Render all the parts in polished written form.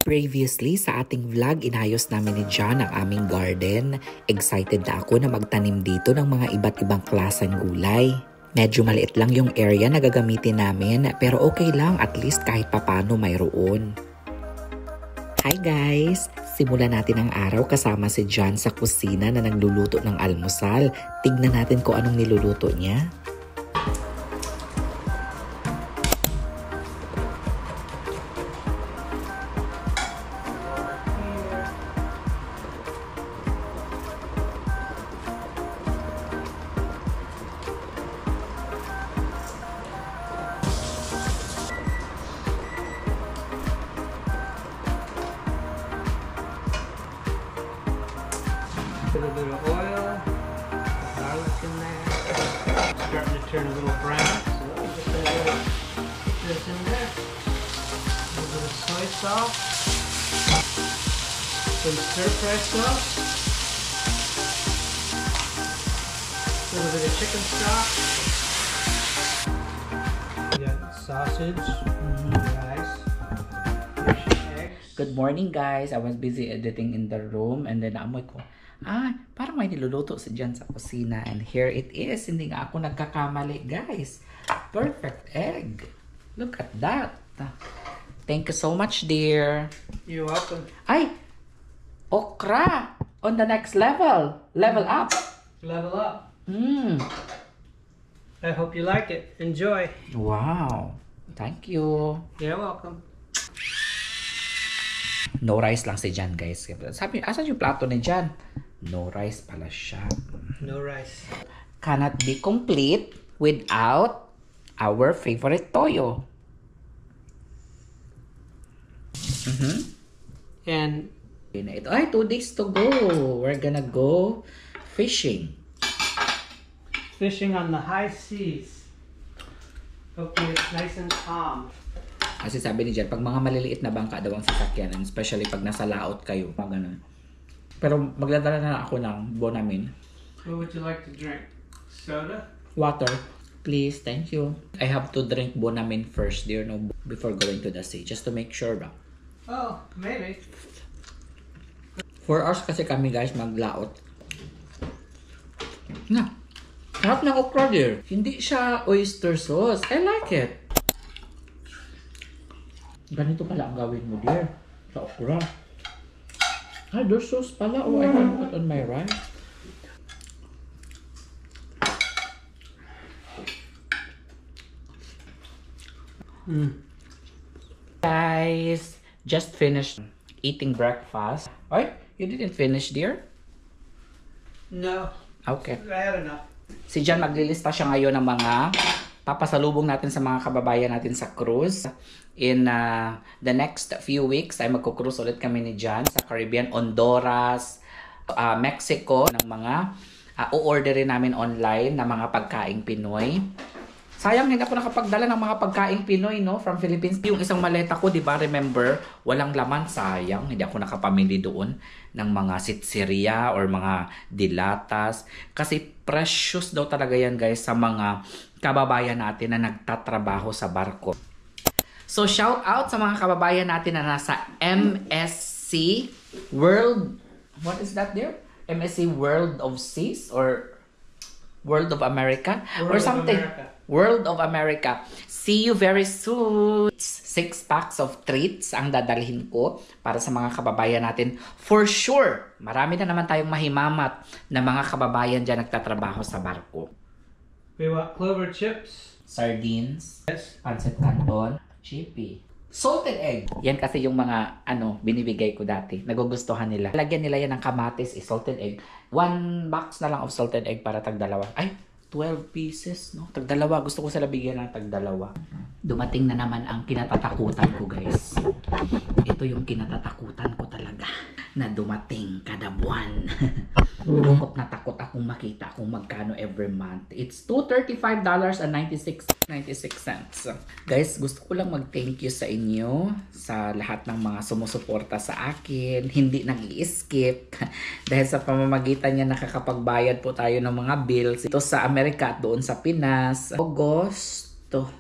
Previously sa ating vlog, inayos namin ni John ang aming garden. Excited na ako na magtanim dito ng mga iba't ibang klaseng gulay. Medyo maliit lang yung area na gagamitin namin pero okay lang, at least kahit papano mayroon. Hi guys! Simulan natin ang araw kasama si John sa kusina na nagluluto ng almusal. Tignan natin kung anong niluluto niya. A little bit of oil, garlic in there. It's starting to turn a little brown, so I'll just put this in there. A little bit of soy sauce, some stir-fry sauce, a little bit of chicken stock. We got sausage, rice, fish, eggs. Good morning guys! I was busy editing in the room and then naamoy ko, parang may niluluto si John sa kusina. And here it is. Hindi nga ako nagkakamali guys. Perfect egg. Look at that. Thank you so much dear. You're welcome. Ay! Okra! On the next level. Level up. Level up. Mm. I hope you like it. Enjoy. Wow. Thank you. You're welcome. No rice lang si John guys. Sabi, asan yung plato ni John? No rice pala siya. No rice. Cannot be complete without our favorite toyo. And Ito ay 2 days to go. We're gonna go fishing. fishing on the high seas. Hopefully it's nice and calm. Kasi sabi ni John, pag mga maliliit na bangka daw ang sasakyan, and especially pag nasa laot kayo, mga ganun. Pero magdadala na ako ng Bonamin. What would you like to drink? Soda? Water. Please, thank you. I have to drink Bonamin first, dear, no, before going to the sea. Just to make sure ba. Oh, maybe. 4 hours kasi kami guys maglaot. Na. Sarap ng okra dear. Hindi siya oyster sauce. I like it. Ganito pala ang gawin mo dear. Sa okra. Ay, there's sauce pala. Oh, I can put on my rice. Guys, just finished eating breakfast. Ay, you didn't finish dear? No. Okay. I had enough. Si John maglilista siya ngayon ng mga papasalubong natin sa mga kababayan natin sa cruise. In the next few weeks ay magko-cruise ulit kami ni John sa Caribbean, Honduras, Mexico, ng mga o-orderin namin online na mga pagkaing Pinoy. Sayang hindi ako nakapagdala ng mga pagkaing Pinoy no from Philippines. Yung isang maleta ko, 'di ba, remember, walang laman, sayang. Hindi ako nakapamili doon ng mga sitseria or mga dilatas kasi precious daw talaga 'yan, guys, sa mga kababayan natin na nagtatrabaho sa barko. So shout out sa mga kababayan natin na nasa MSC World, what is that there? MSC World of Seas or World of America or something. World of America. See you very soon. 6 packs of treats ang dadalhin ko para sa mga kababayan natin. For sure, marami na naman tayong mahimamat na mga kababayan dyan nagtatrabaho sa barko. We want clover chips. Sardines, Yes. pancit canton, chippy, salted egg. Yan kasi yung mga binibigay ko dati. Nagugustuhan nila. Lagyan nila yan ng kamatis, salted egg. 1 box na lang of salted egg para tag-2. Ay, 12 pieces, no? Tag-2. Gusto ko sila bigyan ng tag-2. Dumating na naman ang kinatatakutan ko, guys. Ito yung kinatatakutan ko talaga na dumating kada buwan. Takot na takot akong makita kung magkano every month. It's $235.96. Guys, gusto ko lang mag-thank you sa inyo, sa lahat ng mga sumusuporta sa akin, hindi nag-i-skip. Dahil sa pamamagitan niya nakakapagbayad po tayo ng mga bills. Ito sa Amerika at doon sa Pinas. Agosto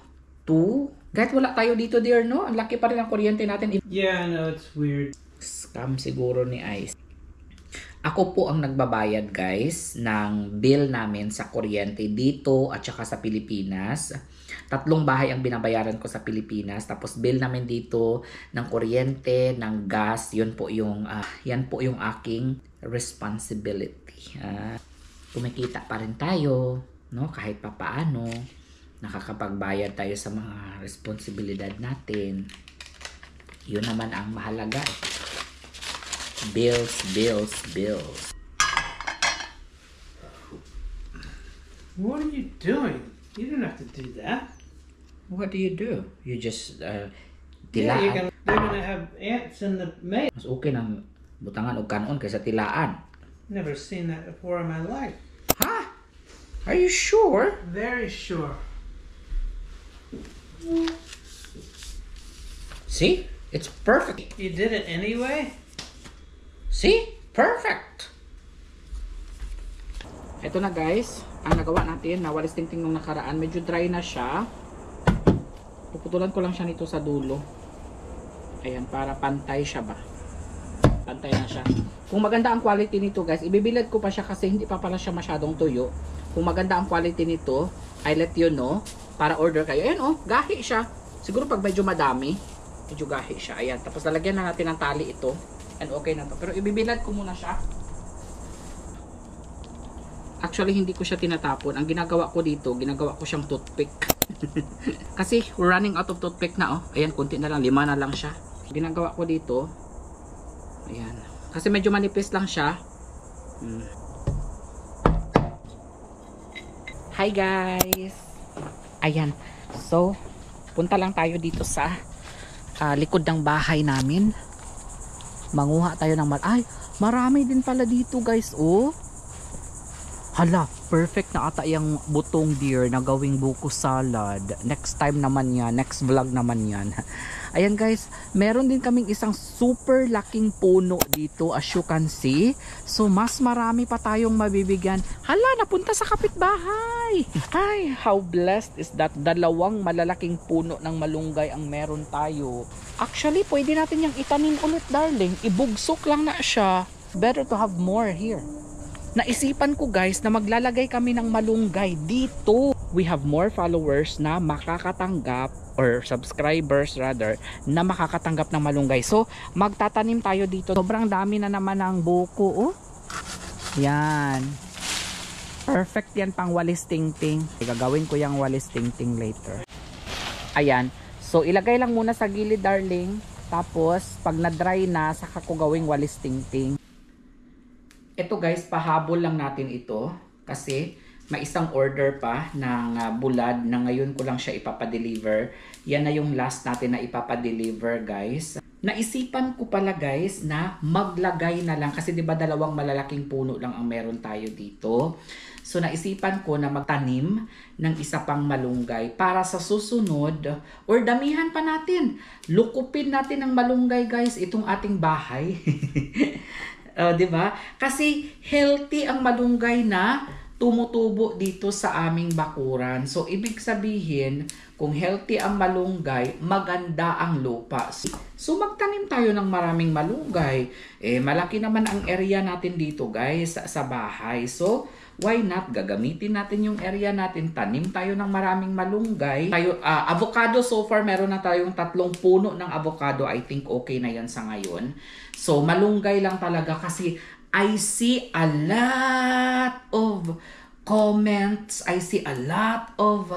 2 Kahit wala tayo dito, dear, no? Ang laki pa rin ang kuryente natin. Yeah, I know, it's weird. Scam siguro ni Ice. Ako po ang nagbabayad, guys, ng bill namin sa kuryente dito at saka sa Pilipinas. 3 bahay ang binabayaran ko sa Pilipinas. Tapos bill namin dito ng kuryente, ng gas. Yan po yung aking responsibility. Kumikita pa rin tayo, no? Kahit papaano, nakakapagbayad tayo sa mga responsibilidad natin. Yun naman ang mahalaga. Bills, bills, bills. What are you doing? You don't have to do that. What do you do? You just Yeah, tilaan. you're gonna have ants in the mail. Mas okay nang butangan o kanon kaysa tilaan. Never seen that before in my life. Ha? Are you sure? Very sure. See? It's perfect. You did it anyway? See? Perfect. Ito na, guys. Ang nagawa natin, nawalis tingting nung nakaraan. Medyo dry na siya. Puputulan ko lang siya nito sa dulo. Ayan, para pantay siya ba? Pantay na siya. Kung maganda ang quality nito, guys, ibibilad ko pa siya kasi hindi pa pala siya masyadong tuyo. Kung maganda ang quality nito, I let you know para order kayo. Ayan, oh, gahi siya. Siguro pag medyo madami, medyo gahi siya. Ayan, tapos lalagyan na natin ng tali ito. And okay na to. Pero ibibilad ko muna siya. Actually, hindi ko siya tinatapon. Ang ginagawa ko dito, ginagawa ko siyang toothpick. Kasi we're running out of toothpick na, oh. Ayan, konti na lang. 5 na lang siya. Ginagawa ko dito. Ayan. Kasi medyo manipis lang siya. Hi guys! Ayan. So, punta lang tayo dito sa likod ng bahay namin. Manguha tayo ng ay, marami din pala dito, guys, oh. Hala, perfect na ata yung butong, dear, na gawing buko salad. Next time naman yan, next vlog naman yan. Ayan, guys, meron din kaming isang super laking puno dito, as you can see. So, mas marami pa tayong mabibigyan. Hala, napunta sa kapitbahay. Ay, how blessed is that? 2 malalaking puno ng malunggay ang meron tayo. Actually, pwede natin yung itanim ulit, darling. Ibugsok lang na siya. Better to have more here. Naisipan ko, guys, na maglalagay kami ng malunggay dito. We have more followers na makakatanggap, or subscribers rather, na makakatanggap ng malunggay. So, magtatanim tayo dito. Sobrang dami na naman ng buko, oh. Yan. Perfect yan pang walis tingting. Gagawin ko yung walis tingting later. Ayan. So, ilagay lang muna sa gilid, darling. Tapos, pag na-dry na, saka ko gawing walis tingting. Ito, guys, pahabol lang natin ito. Kasi, may isang order pa ng bulad na ngayon ko lang siya ipapadeliver. Yan na yung last natin na ipapadeliver, guys. Naisipan ko pala, guys, na maglagay na lang. Kasi, di ba, 2 malalaking puno lang ang meron tayo dito. So, naisipan ko na magtanim ng isa pang malunggay para sa susunod, or damihan pa natin. Lukupin natin ng malunggay, guys, itong ating bahay. Diba? Kasi healthy ang malunggay na tumutubo dito sa aming bakuran. So, ibig sabihin, kung healthy ang malunggay, maganda ang lupa. So, magtanim tayo ng maraming malunggay. Malaki naman ang area natin dito, guys, sa bahay. So, why not? Gagamitin natin yung area natin. Tanim tayo ng maraming malunggay. Avocado, so far, meron na tayong 3 puno ng avocado. I think okay na yan sa ngayon. So, malunggay lang talaga kasi I see a lot of comments. I see a lot of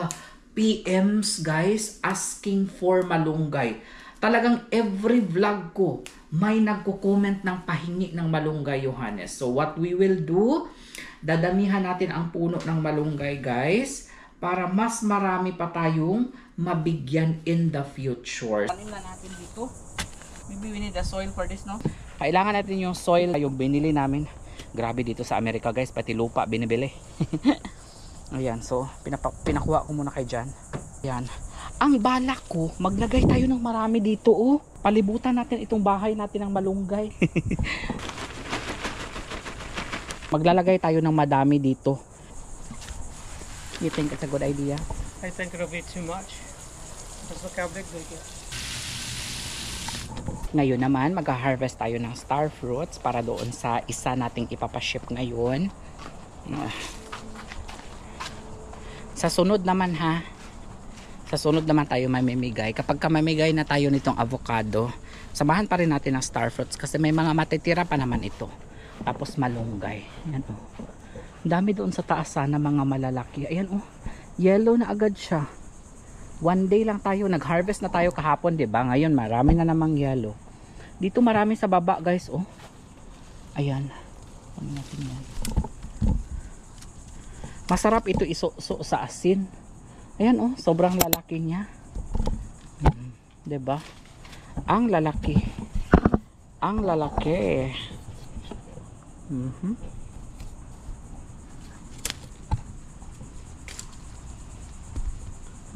PMs, guys, asking for malunggay. Talagang every vlog ko, may nagko-comment ng pahingi ng malunggay, Johannes. So, what we will do, dadamihan natin ang puno ng malunggay, guys, para mas marami pa tayong mabigyan in the future. Tanim na natin dito. Maybe we need a soil for this, no? Kailangan natin yung soil, yung binili namin. Grabe dito sa Amerika, guys, pati lupa binibili. Ayan, so pinakuha ko muna kay Jan. Ayan. Ang balak ko, maglagay tayo ng marami dito, oh. Palibutan natin itong bahay natin ng malunggay. Maglalagay tayo ng madami dito. You think it's a good idea? I think it'll be too much. Just look how big they get. Ngayon naman, mag-harvest tayo ng star fruits para doon sa isa nating ipapaship ngayon. Sa sunod naman ha, sa sunod naman tayo mamimigay. Kapag mamimigay na tayo nitong avocado, samahan pa rin natin ng star fruits kasi may mga matitira pa naman ito. Tapos malunggay. Ayan oh. Dami doon sa taas sana mga malalaki. Ayan oh, yellow na agad siya. One day lang tayo, nag-harvest na tayo kahapon, 'di ba? Ngayon marami na namang yellow. Dito marami sa baba, guys, oh. Ayan. Ano natin 'yan? Masarap ito isuso sa asin. Ayan oh, sobrang lalaki niya. 'Di ba? Ang lalaki. Ang lalaki.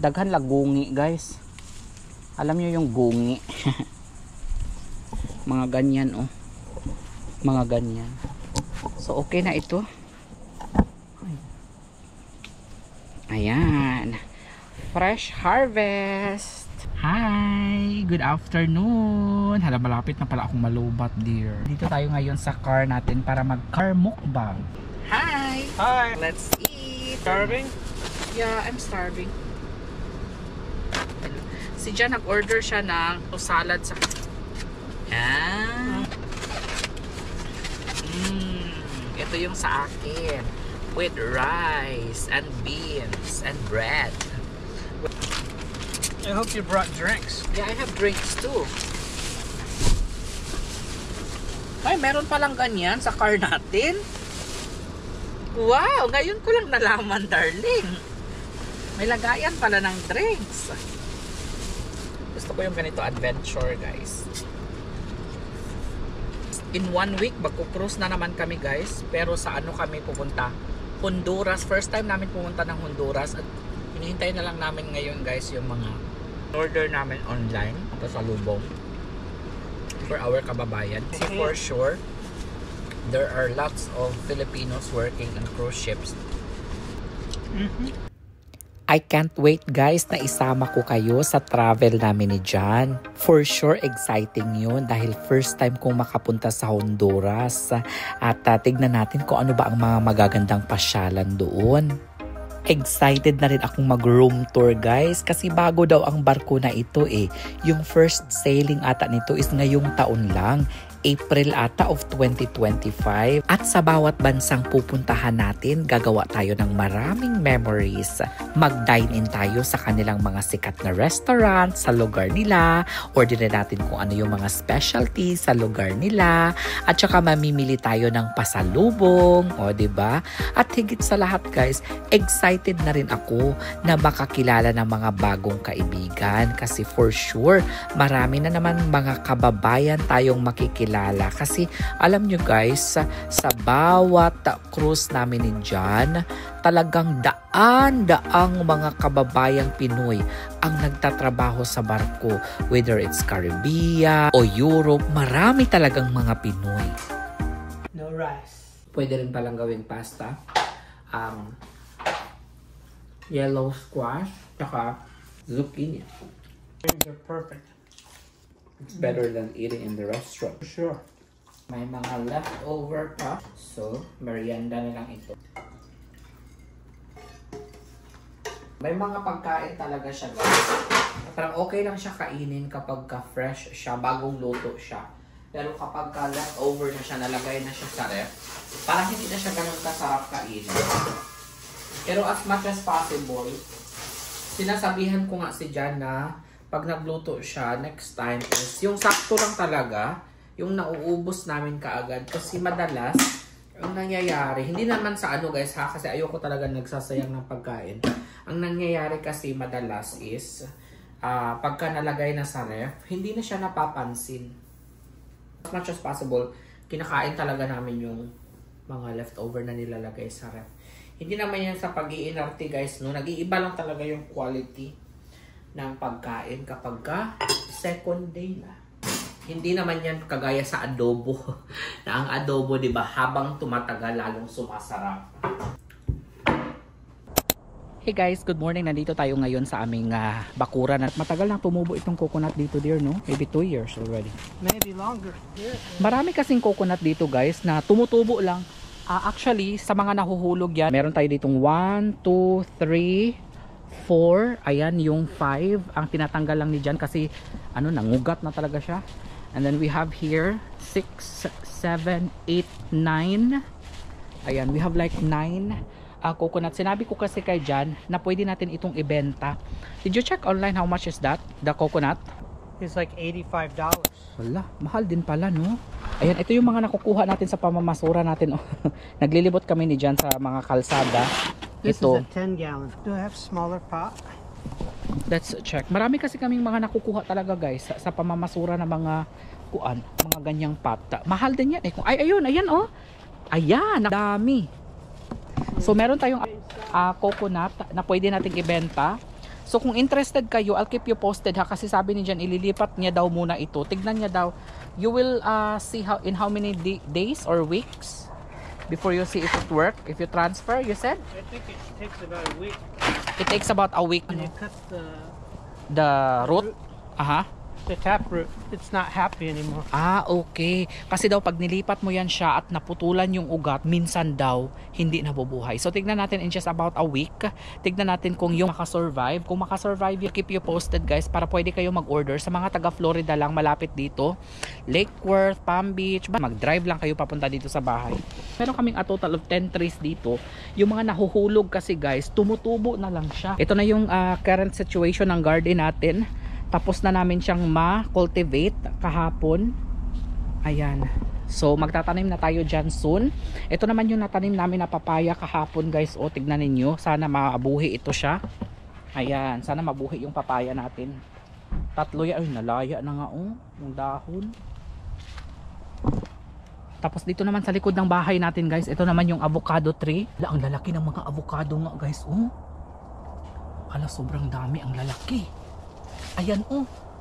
Daghan lang gungi, guys. Alam niyo yung gungi. Mga ganyan oh. Mga ganyan. So okay na ito. Ayan. Fresh harvest. Hi, good afternoon. Hala, malapit na pala akong malubat, dear. Dito tayo ngayon sa car natin para mag-car mukbang. Hi. Hi. Let's eat. Starving? Yeah, I'm starving. Si Jan nag-order siya ng salad sa... Ito yung sa akin. With rice and beans and bread. I hope you brought drinks. Yeah, I have drinks too. Ay, meron palang ganyan sa car natin. Wow, ngayon ko lang nalaman, darling. May lagayan pala ng drinks. Gusto ko yung ganito adventure, guys. In 1 week, magko-cruise na naman kami, guys. Pero sa ano kami pupunta? Honduras. First time namin pumunta ng Honduras. At hinihintay na lang namin ngayon, guys, yung mga order namin online. Ito sa Lubong. For our kababayan. See, for sure, there are lots of Filipinos working on cruise ships. I can't wait, guys, na isama ko kayo sa travel namin ni Jan. For sure, exciting yun dahil first time kong makapunta sa Honduras. At tignan natin kung ano ba ang mga magagandang pasyalan doon. Excited na rin akong mag-room tour, guys, kasi bago daw ang barko na ito eh. Yung first sailing ata nito is ngayong taon lang. April ata of 2025. At sa bawat bansang pupuntahan natin, gagawa tayo ng maraming memories. Mag-dine-in tayo sa kanilang mga sikat na restaurant sa lugar nila. Order natin kung ano yung mga specialties sa lugar nila. At saka mamimili tayo ng pasalubong. O, diba? At higit sa lahat, guys, excited na rin ako na makakilala ng mga bagong kaibigan. Kasi for sure, marami na naman mga kababayan tayong makikilala. Kasi alam nyo, guys, sa bawat cruise namin ni Jan, talagang daan-daang mga kababayang Pinoy ang nagtatrabaho sa barko. Whether it's Caribbean o Europe, marami talagang mga Pinoy. No rice. Pwede rin palang gawing pasta. Yellow squash, tsaka zucchini. Things are perfect. It's better than eating in the restaurant. For sure. May mga leftover pa. So, merienda na lang ito. May mga pagkain talaga siya, guys. Parang okay lang siya kainin kapag ka-fresh siya, bagong luto siya. Pero kapag ka-leftover na siya, nalagay na siya sa ref, parang hindi na siya ganun kasarap kainin. Pero as much as possible, sinasabihan ko nga si Jan na pag nagluto siya, next time is yung sakto lang talaga, yung nauubos namin kaagad. Kasi madalas, ang nangyayari, hindi naman sa ano, guys, ha, kasi ayoko talaga nagsasayang ng pagkain. Ang nangyayari kasi madalas is, pagka nalagay na sa ref, hindi na siya napapansin. As much as possible, kinakain talaga namin yung mga leftover na nilalagay sa ref. Hindi naman yan sa pag-iinarte, guys, no? Nag-iiba lang talaga yung quality ng pagkain kapag second day na. Hindi naman yan kagaya sa adobo. Na ang adobo, di ba, habang tumatagal lalong sumasarap. Hey guys, good morning. Nandito tayo ngayon sa aming bakuran. At matagal na tumubo itong coconut dito dear, no? Maybe 2 years already. Maybe longer. Yeah. Marami kasing coconut dito guys na tumutubo lang. Actually, sa mga nahuhulog yan, meron tayo ditong 1, 2, 3, 4. Ayan, yung 5. Ang tinatanggal lang ni Jan kasi nangugat na talaga siya. And then we have here 6, 7, 8, 9. Ayan, we have like 9 coconut. Sinabi ko kasi kay Jan na pwede natin itong ibenta. Did you check online how much is that? The coconut? It's like $85. Wala, mahal din pala, no? Ayan, ito yung mga nakukuha natin sa pamamasura natin. Naglilibot kami ni Jan sa mga kalsada. This Ito. is a 10 gallon. Do I have smaller pot? Let's check. Marami kasi kaming mga nakukuha talaga guys sa pamamasura ng mga mga ganyang pot. Mahal din yan eh. Ayan oh. Ayan, dami. So meron tayong coconut na pwede nating ibenta. So kung interested kayo, I'll keep you posted ha, kasi sabi ni Jan ililipat niya daw muna ito. Tignan niya daw. You will see how many days or weeks before you see if it work. If you transfer, you said? I think it takes about a week. It takes about a week. When you cut The root? Aha. the taproot, it's not happy anymore. Okay. Kasi daw pag nilipat mo yan siya at naputulan yung ugat, minsan daw hindi nabubuhay. So tignan natin in just about a week. Tignan natin kung yung makasurvive. Kung makasurvive, keep you posted guys, para pwede kayo mag-order sa mga taga Florida lang malapit dito. Lake Worth, Palm Beach, mag-drive lang kayo papunta dito sa bahay. Meron kaming a total of 10 trees dito. Yung mga nahuhulog kasi guys, tumutubo na lang siya. Ito na yung current situation ng garden natin. Tapos na namin siyang ma-cultivate kahapon. Ayan. So magtatanim na tayo dyan soon. Ito naman yung natanim namin na papaya kahapon guys. O tignan ninyo. Sana mabuhi ito siya. Ayan. Sana mabuhi yung papaya natin. Tatlo yan. Ay nalaya na nga yung dahon. Tapos dito naman sa likod ng bahay natin guys. Ito naman yung avocado tree. Ang lalaki ng mga avocado nga guys. Hala, sobrang dami. Ang lalaki. Ayan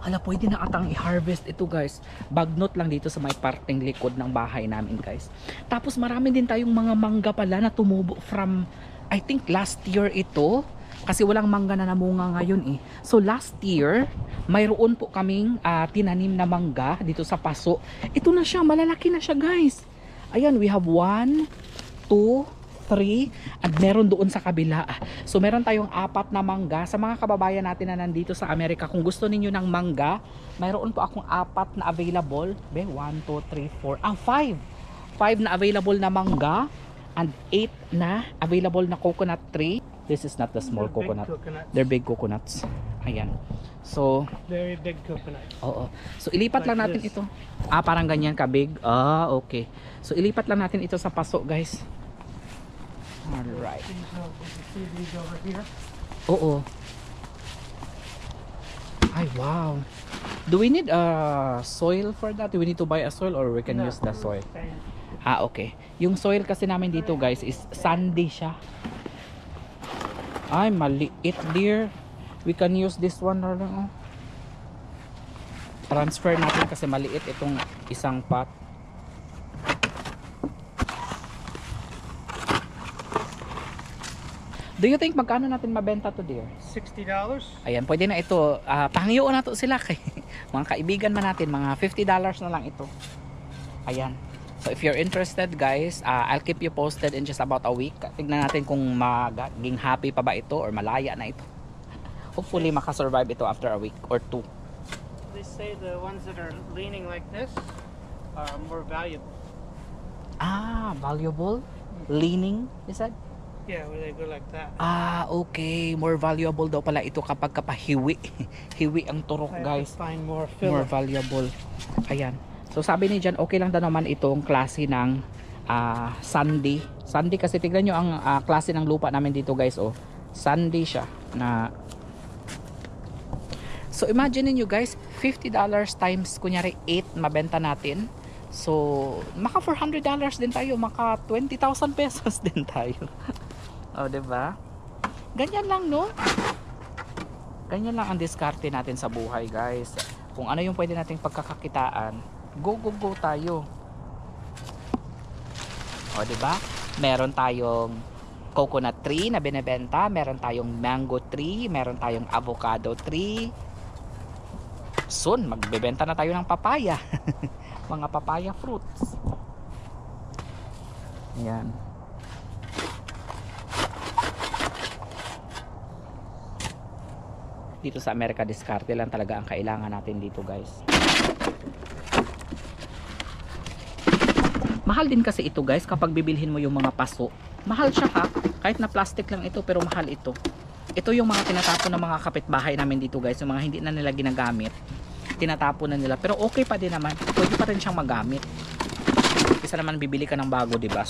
hala, pwede na atang i-harvest ito guys. Bagnot lang dito sa may parteng likod ng bahay namin guys. Tapos marami din tayong mga mangga pala na tumubo from, I think last year ito. Kasi walang mangga na namunga ngayon eh. So last year, mayroon po kaming tinanim na mangga dito sa paso. Ito na siya, malalaki na siya guys. Ayan, we have 1, 2, 3, at meron doon sa kabila. So meron tayong 4 na mangga. Sa mga kababayan natin na nandito sa Amerika, kung gusto ninyo ng mangga, mayroon po akong 4 na available. 1, 2, 3, 4, 5 na available na mangga and 8 na available na coconut tree. This is not the small coconut. They're big coconuts. Ayan. So very big coconut. Oo. So ilipat lang natin ito. Parang ganyan ka big. Okay. So ilipat lang natin ito sa paso guys. Alright. These over here. Oo. Ay, wow. Do we need soil for that? Do we need to buy a soil or we can use the soil? Okay. Yung soil kasi namin dito guys is sandy siya. Ay, maliit dear. We can use this one na lang. Transfer natin kasi maliit itong isang pot. Do you think magkano natin mabenta to dear? $60. Ayan, pwede na ito. Panghiyoon na to sila kay mga kaibigan man natin. Mga $50 na lang ito. Ayan. So if you're interested guys, I'll keep you posted in just about a week. Tignan natin kung maging happy pa ba ito or malaya na ito. Hopefully makasurvive ito after a week or 2. They say the ones that are leaning like this are more valuable. Valuable? Leaning, you said? Yeah, where they go like that. Okay. More valuable daw pala ito kapag kapahiwi. Hiwi ang turok guys. Find more More filler. valuable. Ayan. So sabi ni Jan, okay lang daw naman itong klase ng sandy. Sandy kasi tignan nyo ang klase ng lupa namin dito guys. Sandy siya. So imagine niyo guys, $50 times kunyari 8 mabenta natin. So maka $400 din tayo, maka 20,000 pesos din tayo. Diba? Ganyan lang, no? Ganyan lang ang diskarte natin sa buhay, guys. Kung ano yung pwede nating pagkakakitaan, go tayo. Diba? Meron tayong coconut tree na binebenta, meron tayong mango tree, meron tayong avocado tree. Soon, magbebenta na tayo ng papaya. Mga papaya fruits. Ayan. Dito sa Amerika, diskarte lang talaga ang kailangan natin dito, guys. Mahal din kasi ito, guys, kapag bibilhin mo yung mga paso. Mahal siya ha, kahit na plastic lang ito, pero mahal ito. Ito yung mga tinatapon ng mga kapitbahay namin dito, guys, yung mga hindi na nila ginagamit. Tinatapon na nila, pero okay pa din naman. Pwede pa rin siyang magamit. Isa naman bibili ka ng bago, diba?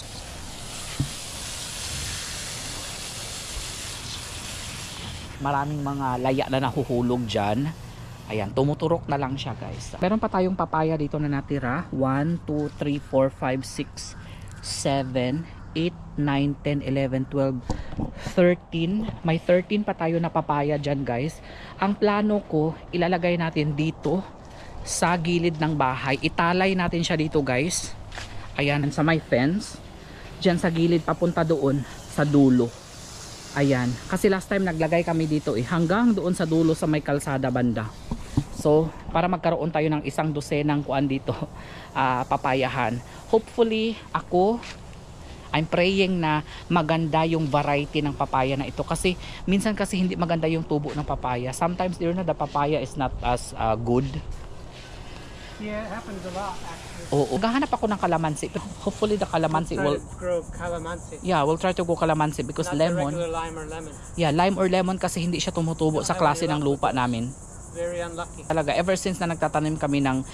Maraming mga laya na nahuhulog dyan. Ayan, tumuturok na lang siya, guys. Meron pa tayong papaya dito na natira. 1, 2, 3, 4, 5, 6, 7, 8, 9, 10, 11, 12, 13. May 13 pa tayo na papaya dyan, guys. Ang plano ko, ilalagay natin dito sa gilid ng bahay. Italay natin siya dito, guys. Ayan, sa may fence. Dyan sa gilid, papunta doon sa dulo. Ayan, kasi last time naglagay kami dito hanggang doon sa dulo sa may kalsada banda. So, para magkaroon tayo ng isang dosenang kuan dito, papayahan. Hopefully, I'm praying na maganda yung variety ng papaya na ito. Kasi, minsan kasi hindi maganda yung tubo ng papaya. Sometimes, the papaya is not as good. Yeah, it happens a lot, actually. Oo, gahanap ako ng kalamansi. Hopefully, the kalamansi Try will... to grow calamansi. Yeah, we'll try to go kalamansi because Not the lemon... regular lime or lemon. Yeah, lime or lemon kasi hindi siya tumutubo sa klase ng lupa namin. Very unlucky. Talaga, ever since na nagtatanim kami ng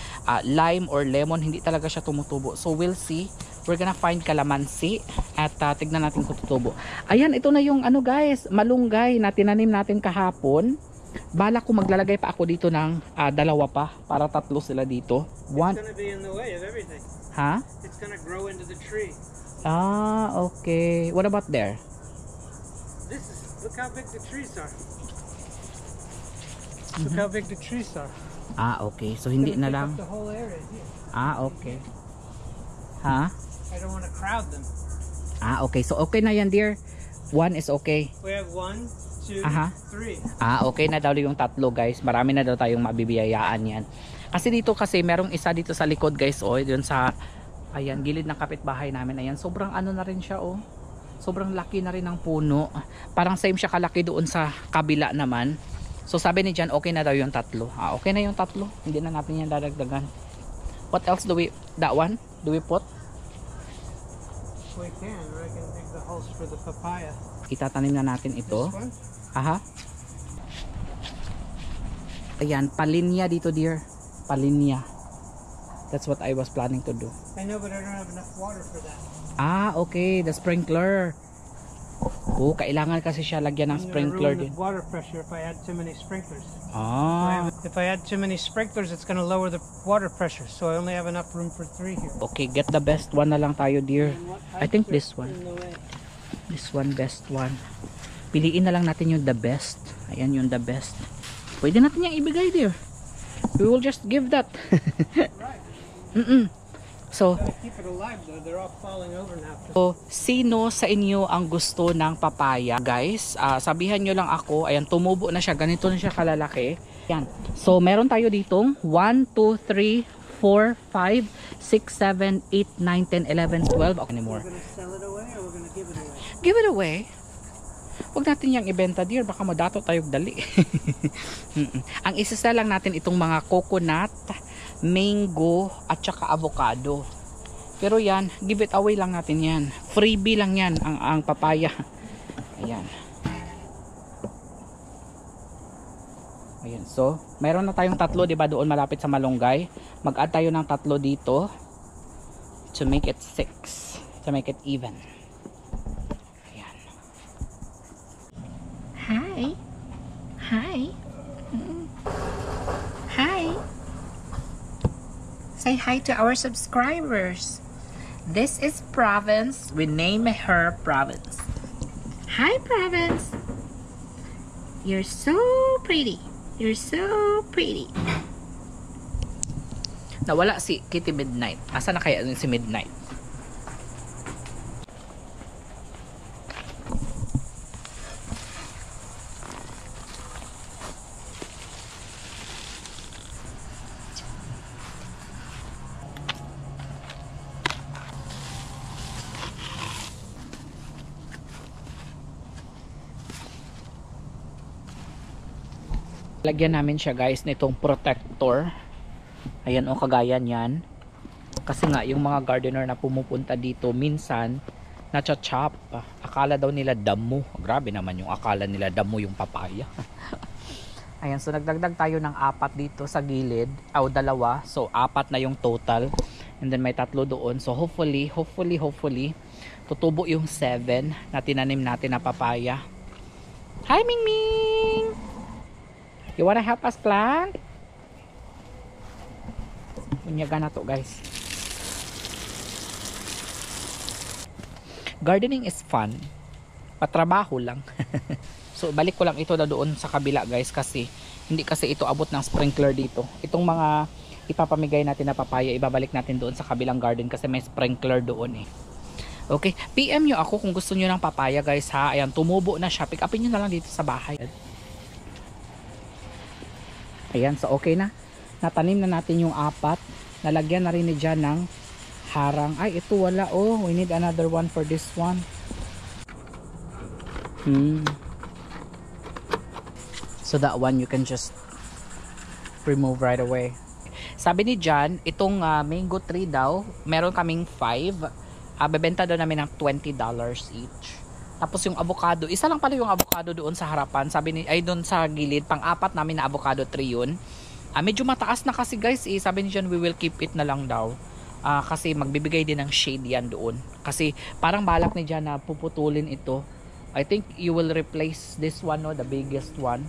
lime or lemon, hindi talaga siya tumutubo. So, we'll see. We're gonna find calamansi at tignan natin kung tutubo. Ayan, ito na yung ano guys, malunggay na tinanim natin kahapon. Bala ko maglalagay pa ako dito ng dalawa pa para tatlo sila dito. It's gonna be in the way of everything. Ha? It's gonna grow into the tree. Okay. What about there? Look how big the trees are. Look how big the trees are. Okay. So, hindi na lang. The whole area here. Okay. Ha? I don't want to crowd them. Okay. So, okay na yan, dear. 1 is okay. We have 1, 2, 3. Okay na daw yung tatlo, guys. Marami na daw tayong mabibiyayaan yan. Kasi dito kasi merong isa dito sa likod, guys, dun sa ayan, gilid ng kapitbahay namin. Ayan, sobrang ano na rin siya, sobrang laki na rin ng puno. Parang same siya kalaki doon sa kabila naman. So sabi ni Jan, okay na daw yung tatlo. Okay na yung tatlo. Hindi na natin yan dadagdagan. What else do we put? We can. I can dig the holes for the papaya. Itatanim na natin ito. This one? Ayan, palinya dito, dear. Palinya. That's what I was planning to do. I know, but I don't have enough water for that. Okay. The sprinkler. Kailangan kasi siya lagyan ng sprinkler din. The water pressure if I add too many sprinklers. If If I add too many sprinklers, it's going to lower the water pressure. So I only have enough room for 3 here. Okay, get the best one na lang tayo, dear. I think this one. In the way. This one, best one. Piliin na lang natin yung the best. Ayan yung the best. Pwede natin yung ibigay, dear. We will just give that. Right. So, Keep it alive though. They're all falling over now. so, sino sa inyo ang gusto ng papaya? Guys, sabihan nyo lang ako. Ayan, tumubo na siya. Ganito na siya kalalaki. Ayan. So, meron tayo ditong 1, 2, 3, 4, 5, 6, 7, 8, 9, 10, 11, 12. Okay, anymore. We're going to sell it away or we're going to give it away? Give it away. Huwag natin yung ibenta, dear. Baka madato tayong dali. Ang isisa lang natin itong mga coconut, mango, at saka avocado. Pero yan, give it away lang natin yan. Freebie lang yan, ang papaya. Ayan. Ayan. So, mayroon na tayong tatlo, diba, doon malapit sa malunggay. Mag-add tayo ng tatlo dito to make it 6. To make it even. Hi. Hi. Hi. Say hi to our subscribers. This is Province. We name her Province. Hi, Province. You're so pretty. You're so pretty. Nawala si Kitty Midnight. Asa na kaya si Midnight? Lagyan namin siya guys nitong protector. Ayan o, kagaya niyan. Kasi nga yung mga gardener na pumupunta dito minsan nacha-chop. Akala daw nila damo. Grabe naman yung akala nila damo yung papaya. Ayan, so nagdagdag tayo ng 4 dito sa gilid. O 2. So 4 na yung total. And then may 3 doon. So hopefully tutubo yung 7 na tinanim natin na papaya. Hi Mingming! You wanna help us plant? Bunyaga na to guys. Gardening is fun. Patrabaho lang. So balik ko lang ito na doon sa kabila guys, kasi hindi kasi ito abot ng sprinkler dito. Itong mga ipapamigay natin na papaya, ibabalik natin doon sa kabilang garden kasi may sprinkler doon eh. Okay, PM nyo ako kung gusto nyo ng papaya guys ha. Ayan, tumubo na siya. Pick upin nyo na lang dito sa bahay. Ayan, so okay na. Natanim na natin yung 4. Nalagyan na rin ni Jan ng harang. Ay, ito wala oh. We need another one for this one. So that one you can just remove right away. Sabi ni Jan, itong mango tree daw, meron kaming 5. Bebenta daw namin ng $20 each. Tapos yung avocado, isa lang pala yung avocado doon sa harapan. Sabi ni, ay doon sa gilid, pang-4 namin na avocado tree yun. Medyo mataas na kasi guys eh. Sabi ni Jan, we will keep it na lang daw. Kasi magbibigay din ng shade yan doon. Kasi parang balak ni Jan na puputulin ito. I think you will replace this one, no, the biggest one.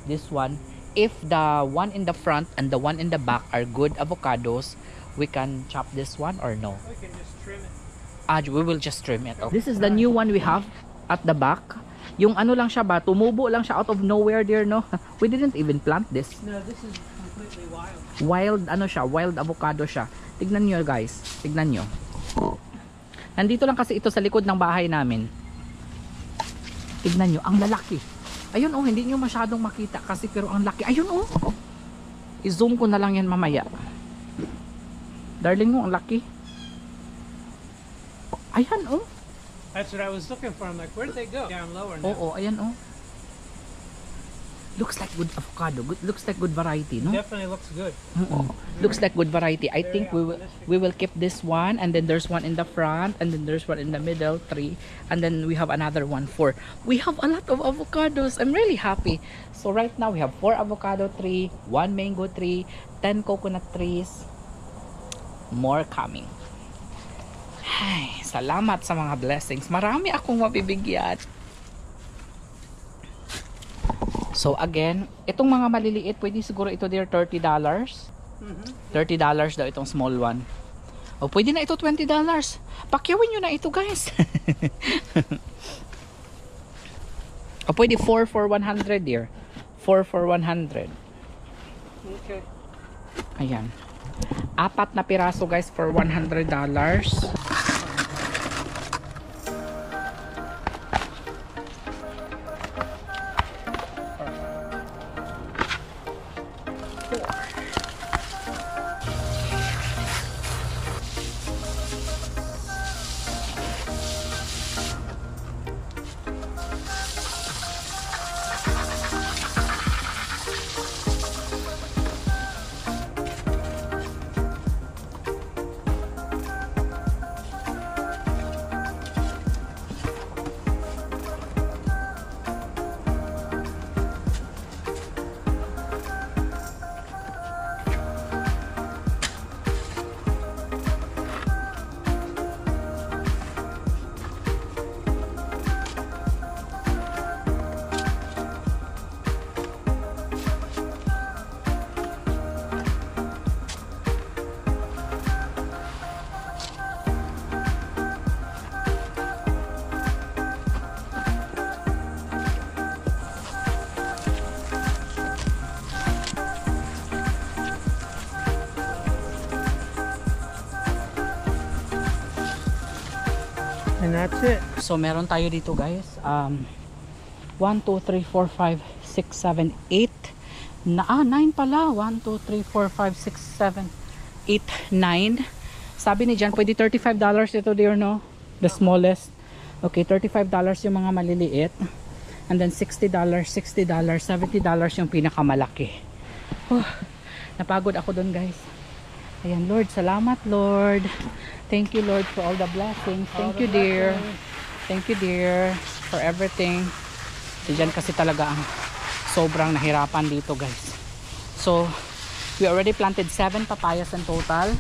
This one. If the one in the front and the one in the back are good avocados, we can chop this one or no? We can just trim it. We will just trim it. Okay. This is the new one we have at the back. Yung ano lang siya ba, tumubo lang siya out of nowhere there, no? We didn't even plant this. No, this is completely wild. Wild ano siya, wild avocado siya. Tignan nyo guys, tignan nyo. Nandito lang kasi ito sa likod ng bahay namin. Tignan nyo, ang lalaki. Ayun oh, hindi nyo masyadong makita kasi pero ang laki. Ayun oh. I-zoom ko na lang yan mamaya. Darling mo, ang laki. Ayan oh. That's what I was looking for. I'm like, where'd they go? Down lower now. Oo, ayan oh. Looks like good avocado. Looks like good variety, no? Definitely looks good. Looks like good variety. I think we will keep this one, and then there's one in the front, and then there's one in the middle, 3, and then we have another one, 4. We have a lot of avocados. I'm really happy. So right now we have 4 avocado tree, 1 mango tree, 10 coconut trees. More coming. Ay, salamat sa mga blessings. Marami akong mabibigyan. So again, itong mga maliliit, pwede siguro ito there $30. $30 daw itong small one. O pwede na ito $20. Pakyawin nyo na ito guys. O pwede 4 for 100 dear. 4 for 100. Okay. Ayan. 4 na piraso guys for $100. And that's it. So meron tayo dito guys 1, 2, 3, 4, 5, 6, 7, 8 9 pala 1, 2, 3, 4, 5, 6, 7, 8, 9 sabi ni Jan pwede $35 ito dear no, the smallest. Okay, $35 yung mga maliliit. And then $60, $60, $70 yung pinakamalaki. Napagod ako doon, guys. Ayan, Lord, salamat, Lord. Thank you, Lord, for all the blessings. Thank you, dear. Thank you, dear, for everything. Diyan kasi talaga ang sobrang nahirapan dito, guys. So, we already planted 7 papayas in total.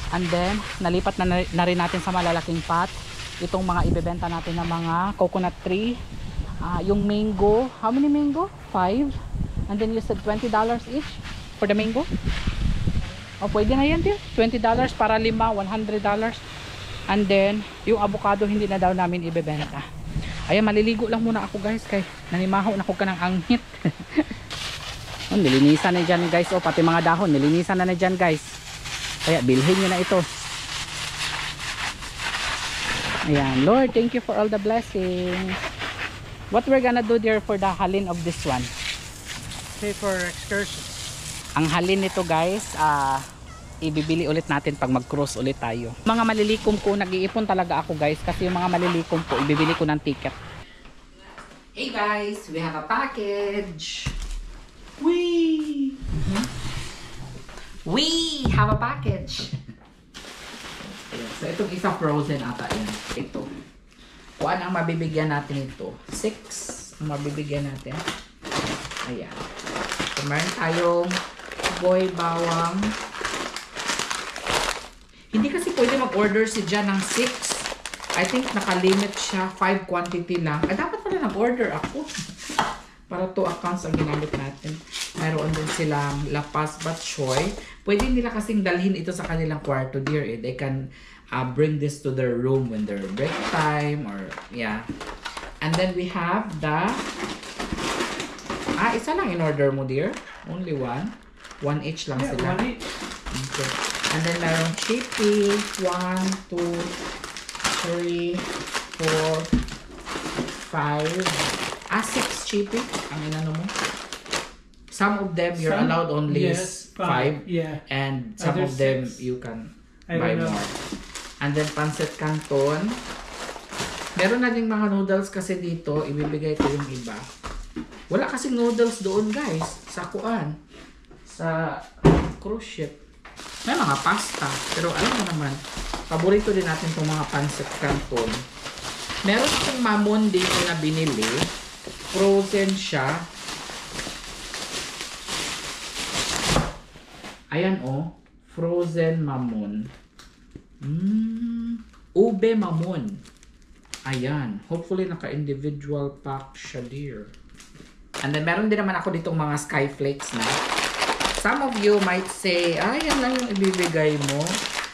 And then, nalipat na rin natin sa malalaking pot itong mga ibebenta natin ng mga coconut tree. Yung mango, how many mango? 5. And then you said $20 each for the mango? O, pwede na yan, dear. $20 para 5, $100. And then, yung avocado hindi na daw namin ibebenta. Ayan, maliligo lang muna ako, guys, kay nanimaho na ko ka ng anghit. Nilinisan na dyan, guys. O, pati mga dahon, nilinisan na dyan, guys. Kaya, bilhin nyo na ito. Ayan, Lord, thank you for all the blessings. What we're gonna do, dear, for the halin of this one? Pay for excursion. Ang halin nito, guys, ibibili ulit natin pag mag-cruise ulit tayo. Mga malilikom ko, nag-iipon talaga ako, guys, kasi yung mga malilikom ko, ibibili ko ng ticket. Hey guys, we have a package. We have a package. So itong isa frozen ata yan. Ito. Kuan ang mabibigyan natin ito? 6 ang mabibigyan natin. Ayan. So meron tayong boy bawang. Hindi kasi pwede mag-order si Jan ng 6. I think nakalimit siya. 5 quantity lang. Ay, dapat pala nag-order ako. Para 2 accounts ang ginamit natin. Mayroon din silang lapas bat choy. Pwede nila kasing dalhin ito sa kanilang kwarto, dear. They can bring this to their room when they're break time or yeah. And then we have the isa lang in order mo, dear. Only 1 each lang sila. 1 each. Okay. And then merong chippy. 1, 2, 3, 4, 5. 6 chippy. Ang inano mo. Some of them you're allowed only 5. Yeah. And some of them you can buy more. And then pancit canton. Meron na ding mga noodles kasi dito. Ibibigay ko yung iba. Wala kasing noodles doon, guys. Sa kuan. Sa cruise ship. May mga pasta. Pero alam mo naman, paborito din natin itong mga pancit canton. Meron akong mamon dito na binili. Frozen siya. Ayan oh. Frozen mamon. Ube mamon. Ayan. Hopefully naka-individual pack siya, dear. And then meron din naman ako ditong mga skyflakes na. Some of you might say, yan lang yung ibibigay mo.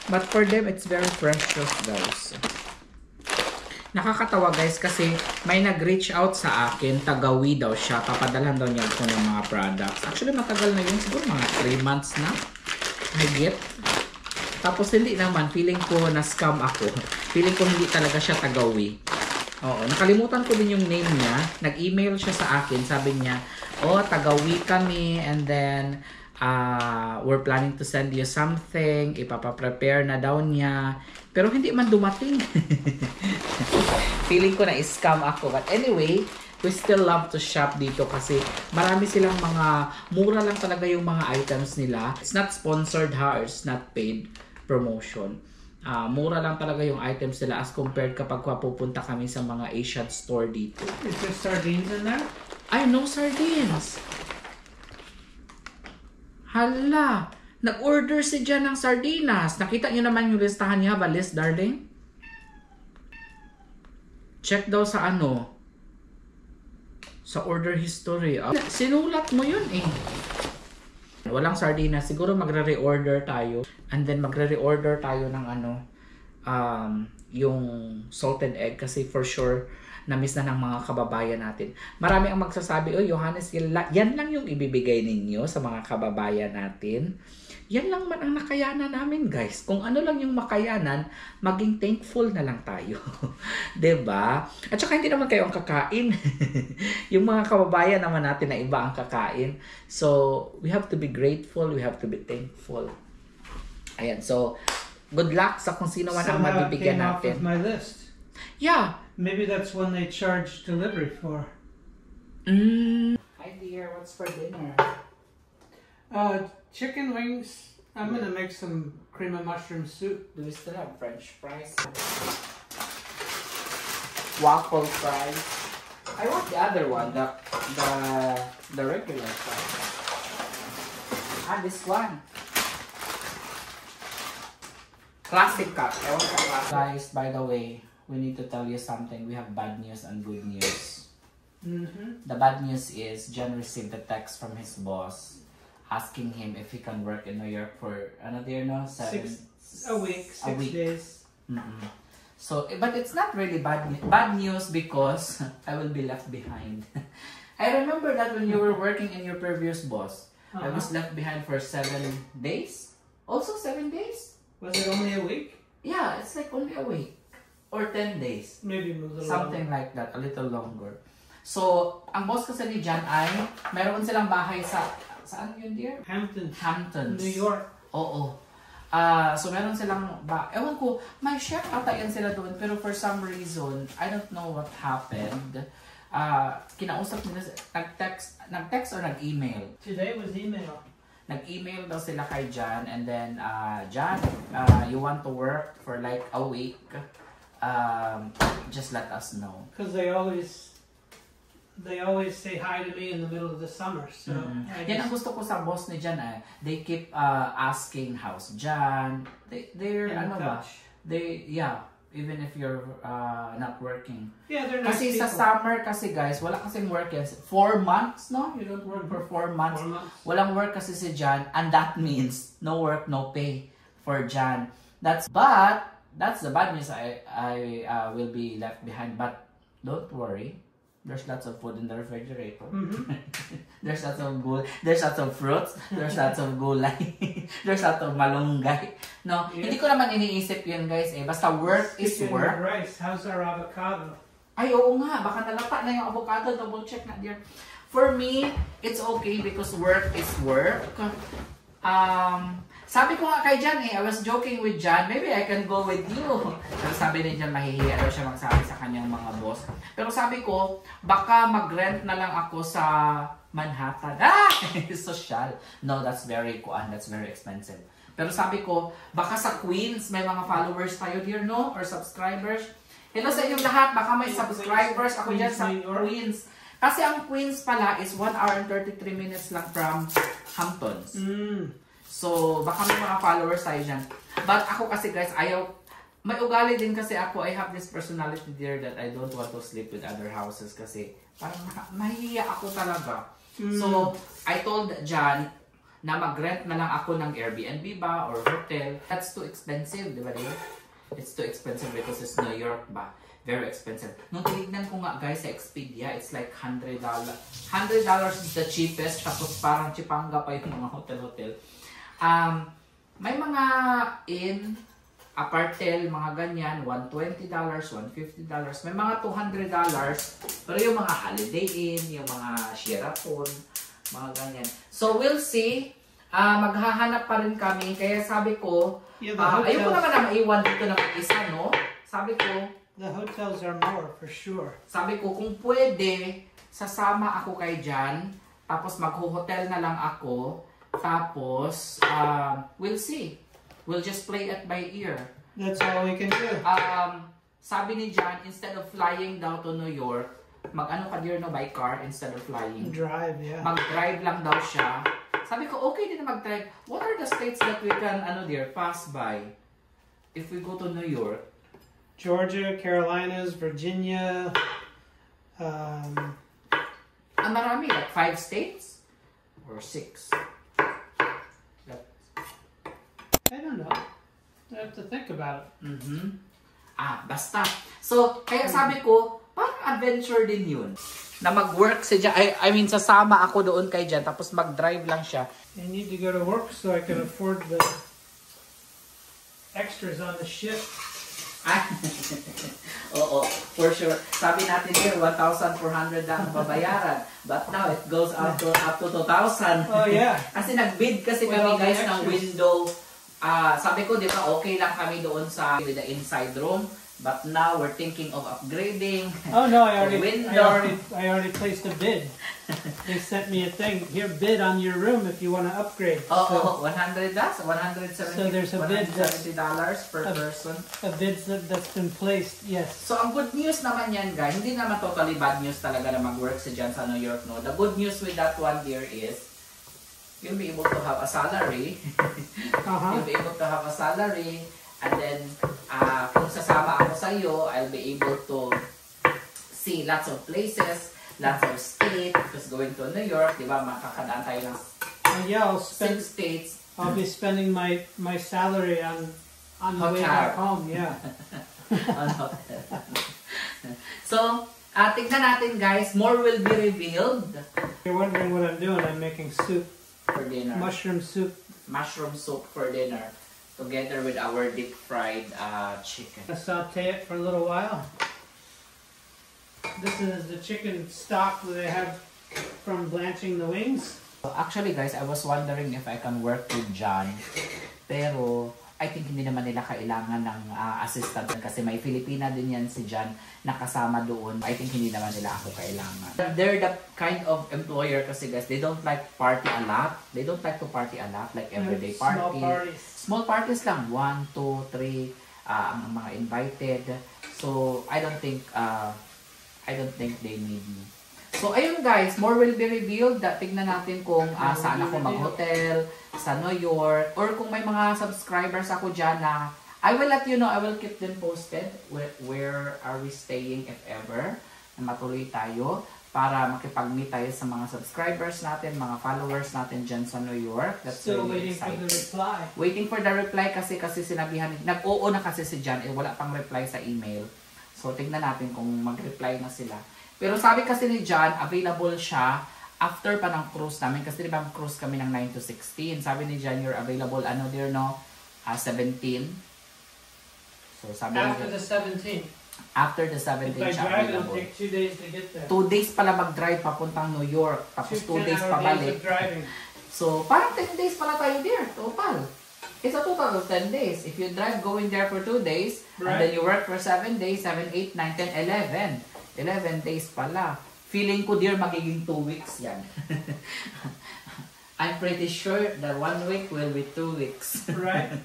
But for them, it's very precious, guys. Nakakatawa, guys, kasi may nag-reach out sa akin. Tagawi daw siya. Papadalhan daw niya ako ng mga products. Actually, matagal na yun. Siguro mga 3 months na. Higit. Tapos hindi naman, feeling ko na-scam ako. Feeling ko hindi talaga siya tagawi. Oo, nakalimutan ko din yung name niya. Nag-email siya sa akin. Sabi niya, tagawi kami and then we're planning to send you something. Ipapa-prepare na daw niya. Pero hindi man dumating. Feeling ko na-scam ako. But anyway, we still love to shop dito kasi marami silang mga mura lang talaga yung mga items nila. It's not sponsored ha, or it's not paid promotion. Mura lang talaga yung items nila as compared kapag pupunta kami sa mga Asian store dito. Is there sardines in there? Ay, no sardines. Hala, nag-order si Jan ng sardinas. Nakita nyo naman yung listahan niya. Have a list, darling? Check daw sa sa order history. Sinulat mo yun eh. Walang sardinas. Siguro magre-reorder tayo. And then magre-reorder tayo ng yung salted egg. Kasi for sure, na-miss na ng mga kababayan natin. Marami ang magsasabi, Johannes, yan lang yung ibibigay ninyo sa mga kababayan natin. Yan lang man ang nakayanan namin, guys. Kung ano lang yung makayanan, maging thankful na lang tayo. Diba? At saka hindi naman kayo ang kakain. Yung mga kababayan naman natin na iba ang kakain. So, we have to be grateful. We have to be thankful. Ayan. So, good luck sa kung sino man ang mabibigyan natin. Somehow it came off of my list. Yeah. Maybe that's one they charge delivery for. Hi dear, what's for dinner? Chicken wings. I'm gonna make some cream of mushroom soup. Do we still have French fries? Waffle fries. I want the other one, the regular fries. Ah, this one. Classic cup. I want the classic. Guys, by the way, we need to tell you something. We have bad news and good news. The bad news is John received a text from his boss asking him if he can work in New York for another year, no? 6 days. So, but it's not really bad news because I will be left behind. I remember that when you were working in your previous boss, I was left behind for 7 days. Also 7 days? Was it only a week? Yeah, it's like only a week or 10 days. Maybe a little something longer. Like that, a little longer. So, ang boss kasi ni John ay meron silang bahay saan yun, dear? Hamptons. New York. Oo. So meron silang ewan ko, may chef ata yan sila doon, pero for some reason, I don't know what happened. Kinausap nila, nag-text or nag-email. Today was email. Nag-email daw sila kay John, and then, John, you want to work for like a week, just let us know. Because they always say hi to me in the middle of the summer. So yan ang gusto ko sa boss ni John they keep asking how's John. They're ano ba? Even if you're not working. Yeah, they're nice kasi people. Sa summer kasi guys, wala kasing work yan. 4 months, no? You don't work for 4 months. 4 months. Walang work kasi si John, and that means no work, no pay for John. That's the bad news. I will be left behind, but don't worry. There's lots of food in the refrigerator. There's lots of there's lots of fruits. There's lots of gulay. There's lots of malunggay. No, hindi ko naman iniisip yun, guys. Basta work is work. Rice. How's our avocado? Ay, oo nga. Baka nalata na yung avocado. Double check na, dear. For me, it's okay because work is work. Sabi ko nga kay John I was joking with John, maybe I can go with you. Pero sabi ni John, mahihiya daw siya magsabi sa kanyang mga boss. Pero sabi ko, baka mag-rent na lang ako sa Manhattan. Social. No, that's very expensive. Pero sabi ko, baka sa Queens, may mga followers tayo dear, no? Or subscribers. Hello sa inyong lahat, baka may subscribers ako dyan sa Queens. Kasi ang Queens pala is 1 hour and 33 minutes lang from Hamptons. So, baka may mga followers tayo dyan. But ako kasi guys, may ugali din kasi ako. I have this personality there that I don't want to sleep with other houses kasi parang mahihiya ako talaga. So, I told John na mag-rent na lang ako ng Airbnb ba or hotel. That's too expensive, di ba dear? It's too expensive because it's New York ba? Very expensive. Nung tinignan ko nga guys sa Expedia, it's like $100. $100 is the cheapest. Tapos parang chipanga pa yung mga hotel-hotel. May mga in, apartel, mga ganyan, $120, $150, may mga $200, pero yung mga Holiday Inn, yung mga Sheraton, mga ganyan. So we'll see, maghahanap pa rin kami, kaya sabi ko, ayoko naman na maiwan dito ng isa, no? Sabi ko, the hotels are more, for sure. Sabi ko, kung pwede, sasama ako kay Jan, tapos magho-hotel na lang ako, tapos, we'll see. We'll just play it by ear. That's all we can do. Sabi ni John, instead of flying down to New York, mag-ano ka dear no, by car instead of flying. Drive, yeah. Mag-drive lang daw siya. Sabi ko, okay din na mag-drive. What are the states that we can, pass by if we go to New York? Georgia, Carolinas, Virginia. Marami, like 5 states? Or 6? I don't know. I have to think about it. Basta. So, kaya sabi ko, parang adventure din yun. Na mag-work si Jan. I mean, sasama ako doon kay Jan, tapos mag-drive lang siya. I need to go to work so I can afford the extras on the ship. Oo, for sure. Sabi natin here, 1,400 lang babayaran. But now, it goes up to 2,000. Oh, yeah. Kasi nag-bid kasi kami guys ng window sabi ko, di ba, okay lang kami doon sa with the inside room. But now, we're thinking of upgrading. Oh no, I already placed a bid. They sent me a thing. Here, bid on your room if you want to upgrade. Oh, $100? $170 So there's a bid $170 per person. A bid that's been placed, yes. So, ang good news naman yan, guys, hindi naman totally bad news talaga na mag-work si dyan sa New York, no? The good news with that one there is, you'll be able to have a salary. You'll be able to have a salary. And then, kung sasama ako sa iyo, I'll be able to see lots of places, lots of states. Because going to New York, di ba, makakadaan tayo ng yeah, 6 states. I'll be spending my salary on the way back home, yeah. On hotel. So, tignan natin guys, more will be revealed. You're wondering what I'm doing, I'm making soup. For dinner. Mushroom soup. Mushroom soup for dinner. Together with our deep fried chicken. I saute it for a little while. This is the chicken stock that I have from blanching the wings. Actually guys, I was wondering if I can work with John. Pero I think hindi naman nila kailangan ng assistant kasi may Filipina din yan si John nakasama doon. I think hindi naman nila ako kailangan. They're the kind of employer kasi guys, they don't like party a lot. They don't like to party a lot like everyday party. Small parties. Small parties lang. 1, 2, 3 ang mga invited. So I don't think they need me. So, ayun guys, more will be revealed. Tignan natin kung saan ako mag-hotel, sa New York, or kung may mga subscribers ako dyan na I will let you know, I will keep them posted where are we staying if ever, na matuloy tayo para makipag-meet tayo sa mga subscribers natin, mga followers natin dyan sa New York. That's still really waiting exciting. for the reply. Waiting for the reply kasi sinabihan, nag-oo na kasi si John, wala pang reply sa email. So, tignan natin kung mag-reply na sila. Pero sabi kasi ni John, available siya after pa ng cruise namin. Kasi diba cruise kami ng 9 to 16. Sabi ni John, you're available, 17. So sabi after the 17th. After the 17th siya available. It'll take 2 days to get there. 2 days pala mag-drive papuntang New York. Tapos 2 days pabalik. So parang 10 days pala tayo there. Total. It's a total of 10 days. If you drive going there for 2 days, and then you work for 7 days, 7, 8, 9, 10, 11. 11 days pala. Feeling ko dear magiging 2 weeks yan. I'm pretty sure that 1 week will be 2 weeks. Right.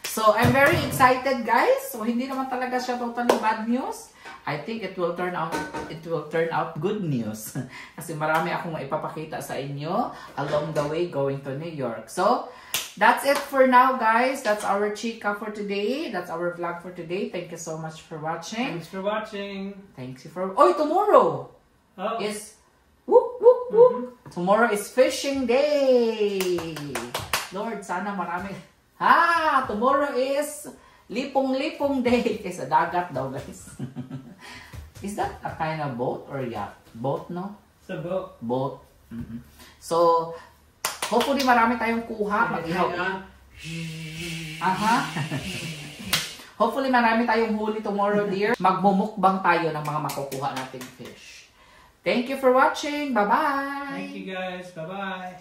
So, I'm very excited guys. So, hindi naman talaga siya totally bad news. I think it will turn out good news. Kasi marami akong ipapakita sa inyo along the way going to New York. So, that's it for now, guys. That's our chika for today. That's our vlog for today. Thank you so much for watching. Thanks for watching. Thanks for... Oh, tomorrow is... Whoop, whoop, whoop. Tomorrow is fishing day. Lord, sana marami... tomorrow is lipong-lipong day. Sa dagat daw, guys. Is that a kind of boat or yacht? Boat, no? It's a boat. Boat. So, hopefully marami tayong kuha. Mag-ihaw. Hopefully marami tayong huli tomorrow, dear. Magmumukbang tayo ng mga makukuha nating fish. Thank you for watching. Bye-bye. Thank you guys. Bye-bye.